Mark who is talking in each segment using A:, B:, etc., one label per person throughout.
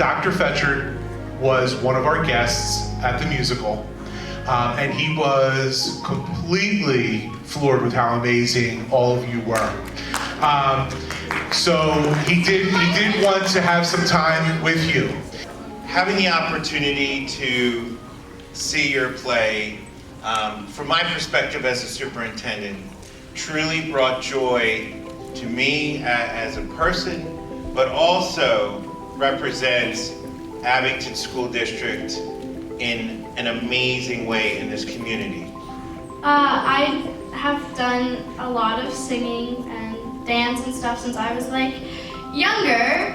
A: Dr. Fetcher was one of our guests at the musical, and he was completely floored with how amazing all of you were. So he did want to have some time with you.
B: Having the opportunity to see your play, from my perspective as a superintendent, truly brought joy to me as a person, but also represents Abington School District in an amazing way in this community.
C: I have done a lot of singing and dance and stuff since I was like younger,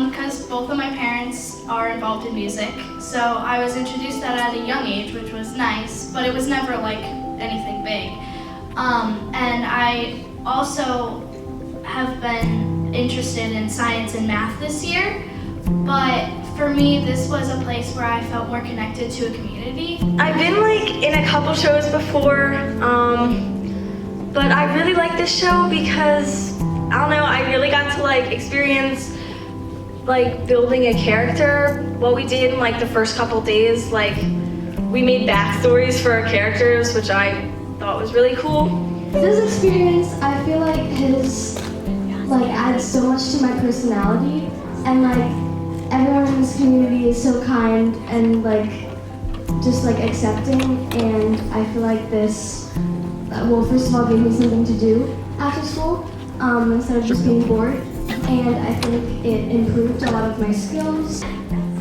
C: because both of my parents are involved in music. So I was introduced that at a young age, which was nice, but it was never like anything big. And I also have been interested in science and math this year, but for me, this was a place where I felt more connected to a community.
D: I've been like in a couple shows before, but I really like this show because, I don't know, I really got to like experience like building a character. What we did in like the first couple days, like we made backstories for our characters, which I thought was really cool.
E: This experience, I feel like has like added so much to my personality, and like everyone in this community is so kind and like just like accepting, and I feel like this, well, first of all, gave me something to do after school instead of just being bored, and I think it improved a lot of my skills.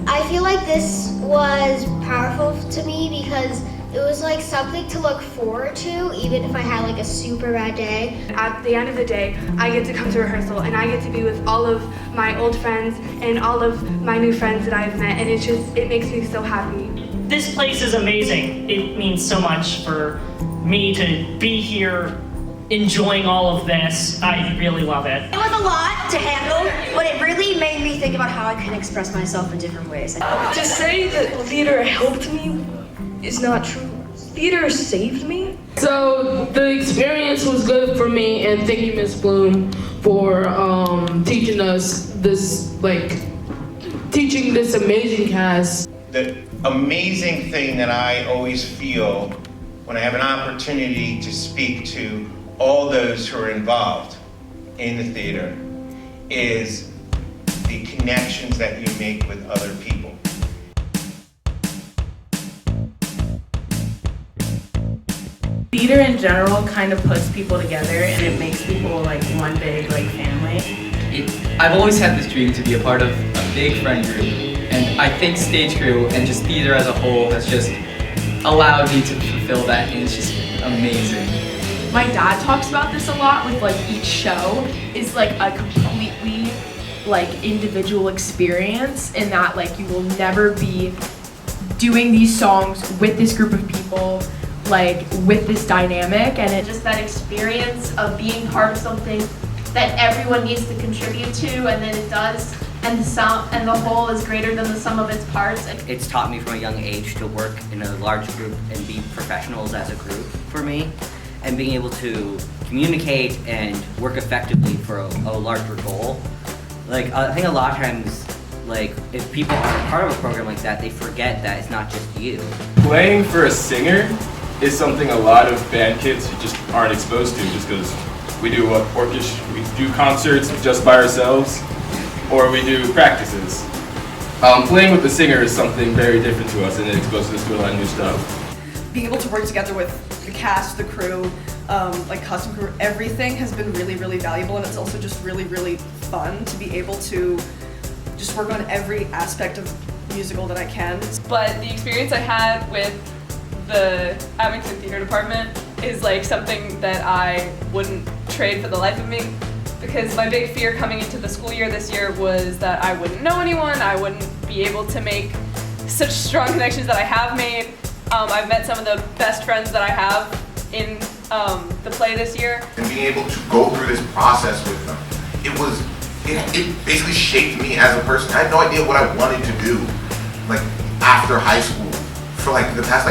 F: I feel like this was powerful to me because it was like something to look forward to, even if I had like a super bad day.
D: At the end of the day, I get to come to rehearsal and I get to be with all of my old friends and all of my new friends that I've met, and it makes me so happy.
G: This place is amazing. It means so much for me to be here enjoying all of this. I really love it.
H: It was a lot to handle, but it really made me think about how I can express myself in different ways.
D: To say that theater helped me is not true. Theater saved me.
I: So the experience was good for me, and thank you, Ms. Bloom, for teaching us this, teaching this amazing cast.
B: The amazing thing that I always feel when I have an opportunity to speak to all those who are involved in the theater is the connections that you make with other people.
J: Theater in general kind of puts people together, and it makes people like one big family.
K: I've always had this dream to be a part of a big friend group, and I think stage crew and just theater as a whole has just allowed me to fulfill that, and it's just amazing.
L: My dad talks about this a lot with each show is a completely individual experience, in that you will never be doing these songs with this group of people with this dynamic, and it just that experience of being part of something that everyone needs to contribute to, and then it does, and the whole is greater than the sum of its parts.
M: It's taught me from a young age to work in a large group and be professionals as a group for me, and being able to communicate and work effectively for a larger goal. I think a lot of times, if people are part of a program like that, they forget that it's not just you.
N: Playing for a singer is something a lot of band kids just aren't exposed to, just because we do we do concerts just by ourselves, or we do practices. Playing with the singer is something very different to us, and it exposes us to a lot of new stuff.
O: Being able to work together with the cast, the crew, costume crew, everything has been really, really valuable, and it's also just really, really fun to be able to just work on every aspect of musical that I can.
P: But the experience I had with the Abington Theater Department is something that I wouldn't trade for the life of me, because my big fear coming into the school year this year was that I wouldn't know anyone, I wouldn't be able to make such strong connections that I have made. I've met some of the best friends that I have in the play this year.
Q: And being able to go through this process with them, it basically shaped me as a person. I had no idea what I wanted to do after high school for the past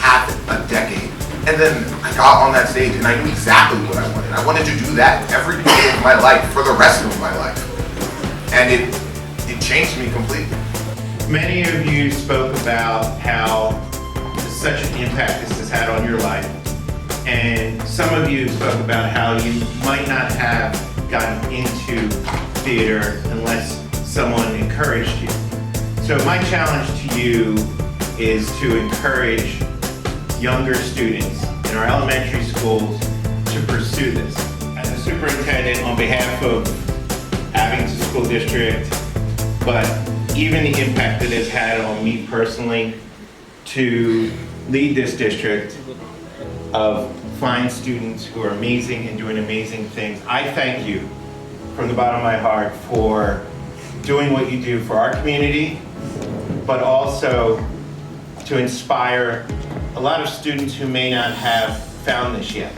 Q: half a decade. And then I got on that stage and I knew exactly what I wanted. I wanted to do that every day of my life for the rest of my life. And it changed me completely.
B: Many of you spoke about how such an impact this has had on your life. And some of you spoke about how you might not have gotten into theater unless someone encouraged you. So my challenge to you is to encourage younger students in our elementary schools to pursue this. As a superintendent, on behalf of Abington School District, but even the impact it has had on me personally to lead this district of fine students who are amazing and doing amazing things. I thank you from the bottom of my heart for doing what you do for our community, but also to inspire a lot of students who may not have found this yet.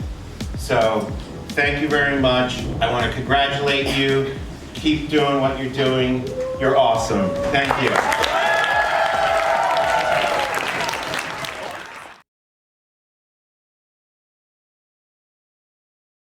B: So thank you very much. I want to congratulate you. Keep doing what you're doing. You're awesome. Thank you.